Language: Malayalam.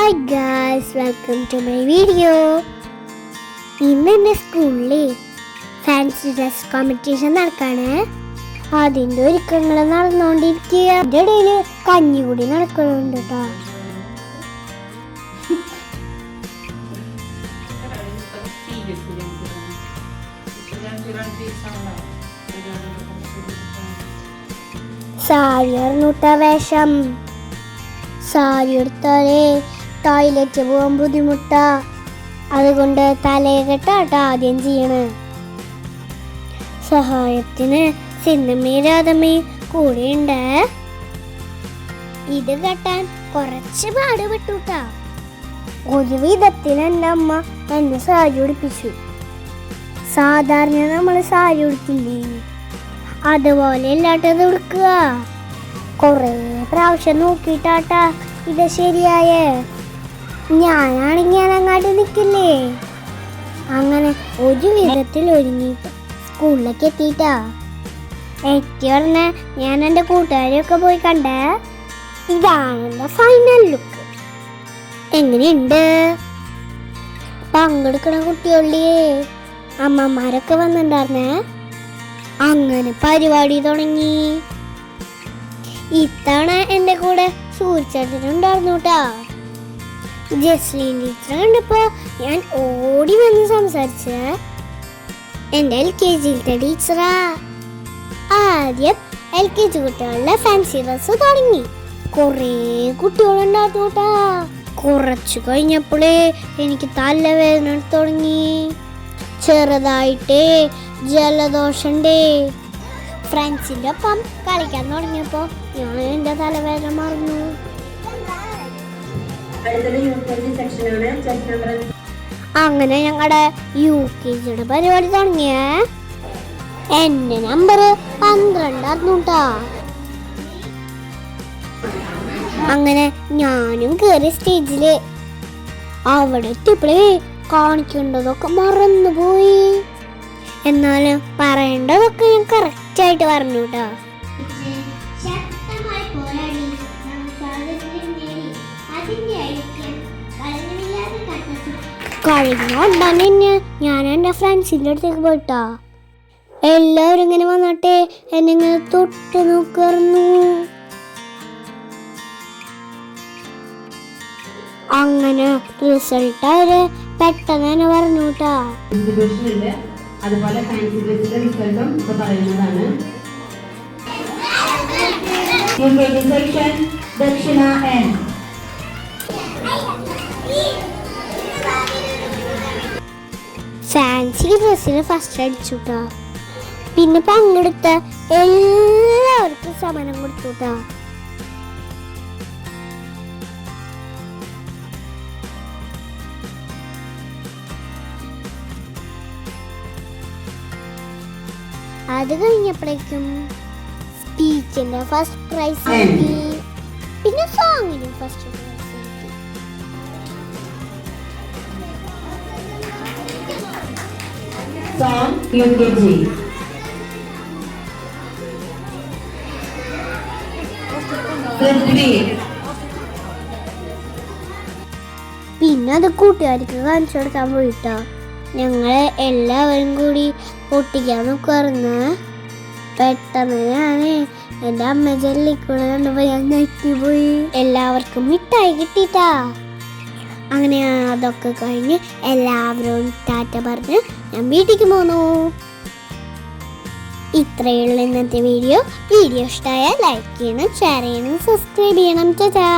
Hi guys, welcome to my video. ഇന്ന് എൻ്റെ സ്കൂളിൽ ഫാൻസി ഡ്രസ് കോമ്പറ്റീഷൻ നടക്കാണ്. അതിൻ്റെ ഒരുക്കങ്ങൾ നടന്നുകൊണ്ടിരിക്കുക. അതിൻ്റെ ഇടയിൽ കഞ്ഞി കൂടി നടക്കുന്നുണ്ട് കേട്ടോ. സാരി അറിഞ്ഞൂട്ട വേഷം. സാരി എടുത്താലേ ടോയ്ലറ്റ് പോകാൻ ബുദ്ധിമുട്ടാ. അതുകൊണ്ട് തലയെട്ടാട്ടോ ആദ്യം ചെയ്യണേ. സഹായത്തിന് സിന്നമ്മയും രാധമ്മയും കൂടെയുണ്ട്. ഇത് കെട്ടാൻ കുറച്ച് പാടുപെട്ടുട്ടാ. ഒരു വിധത്തിൽ എൻ്റെ അമ്മ എന്നെ സാരി ഉടുപ്പിച്ചു. സാധാരണ നമ്മൾ സാരി ഉടുക്കില്ലേ, അതുപോലെ അല്ലാട്ടത് ഉടുക്കുക. കുറേ പ്രാവശ്യം നോക്കിയിട്ടാട്ടാ ഇത് ശരിയായേ. ഞാനാണെങ്കിൽ ഞാൻ അങ്ങാട്ട് നിൽക്കില്ലേ. അങ്ങനെ ഒരു വിധത്തിൽ ഒരുങ്ങിയിട്ട് സ്കൂളിലേക്ക് എത്തിയിട്ടാ. എത്തി പറഞ്ഞ ഞാൻ എൻ്റെ കൂട്ടുകാരെയൊക്കെ പോയി കണ്ടേ. ഇതാണ് എൻ്റെ ഫൈനൽ ലുക്ക്. എങ്ങനെയുണ്ട്? പങ്കെടുക്കണ കുട്ടികളിലേ അമ്മമാരൊക്കെ വന്നിട്ടുണ്ടായിരുന്നേ. അങ്ങനെ പരിപാടി തുടങ്ങി. ഇത്തവണ എൻ്റെ കൂടെ സൂര്യചേട്ടനുണ്ടായിരുന്നു കേട്ടാ. ജസ്ലീൻ ടീച്ചർ കണ്ടപ്പോൾ ഞാൻ ഓടി വന്ന് സംസാരിച്ച എൻ്റെ LKG ടീച്ചറാ. ആദ്യം LKG കുട്ടികളുടെ ഫാൻസി ഡ്രസ് തുടങ്ങി. കുറേ കുട്ടികളുണ്ടായിരുന്നു കേട്ടാ. കുറച്ച് കഴിഞ്ഞപ്പോഴേ എനിക്ക് തലവേദന തുടങ്ങി. ചെറുതായിട്ട് ജലദോഷമുണ്ട്. ഫ്രണ്ട്സിൻ്റെ ഒപ്പം കളിക്കാൻ തുടങ്ങിയപ്പോൾ ഞാൻ എൻ്റെ തലവേദന മറന്നു. അങ്ങനെ ഞങ്ങളുടെ UKGയുടെ പരിപാടി തുടങ്ങിയേ. എൻ്റെ നമ്പർ 12 ആയിരുന്നു കേട്ടാ. അങ്ങനെ ഞാനും കയറി സ്റ്റേജില്. അവിടെ എത്തിയപ്പോഴേ കാണിക്കേണ്ടതൊക്കെ മറന്നുപോയി. എന്നാലും പറയേണ്ടതൊക്കെ ഞാൻ കറക്റ്റായിട്ട് പറഞ്ഞു കേട്ടോ. കഴിഞ്ഞ ഉടനെ ഞാൻ എൻ്റെ ഫ്രണ്ട്സിൻ്റെ അടുത്തേക്ക് പോയിട്ടാ. എല്ലാവരും ഇങ്ങനെ വന്നിട്ട് എന്നെ ഇങ്ങനെ തൊട്ട് നോക്കായിരുന്നു. അങ്ങനെ റിസൾട്ട് അവര് പെട്ടെന്ന് തന്നെ പറഞ്ഞു കേട്ടാ. അതുപോലെ ഫാൻസി ഡ്രസ്സിന്റെ റിസൾട്ടും ഇപ്പൊ പറയുന്നതാണ്. സെക്ഷൻ ദക്ഷിണ N. ഫാൻസി ഡ്രസ്സിന് ഫസ്റ്റ് അടിച്ചുട്ടാ. പിന്നെ പങ്കെടുത്ത എല്ലാവർക്കും സമ്മാനം കൊടുത്തുട്ടാ. അത് കഴിഞ്ഞപ്പോഴേക്കും സ്പീച്ചിന്റെ ഫസ്റ്റ് പ്രൈസ് കിട്ടി. പിന്നെ സോങ്ങിനും ഫസ്റ്റ് പ്രൈസ് കിട്ടി. Song UKG. പിന്നെ അത് കൂട്ടുകാർക്ക് കാണിച്ചു കൊടുക്കാൻ പോയിട്ടോ. ഞങ്ങളെ എല്ലാവരും കൂടി പൊട്ടിക്കാൻ നോക്കുമായിരുന്നു. പെട്ടെന്ന് ഞാൻ എൻ്റെ അമ്മ ജെല്ലിക്കൂടെ കണ്ടപ്പോൾ ഞാൻ ഞെട്ടിപ്പോയി. എല്ലാവർക്കും മിഠായി കിട്ടിട്ടാ. അങ്ങനെ അതൊക്കെ കഴിഞ്ഞ് എല്ലാവരും ടാറ്റ പറഞ്ഞ് ഞാൻ വീട്ടിലേക്ക് പോന്നു. ഇത്രയുള്ള ഇന്നത്തെ വീഡിയോ ഇഷ്ടമായാൽ ലൈക്ക് ചെയ്യണം, ഷെയർ ചെയ്യണം, സബ്സ്ക്രൈബ് ചെയ്യണം. ടാറ്റാ.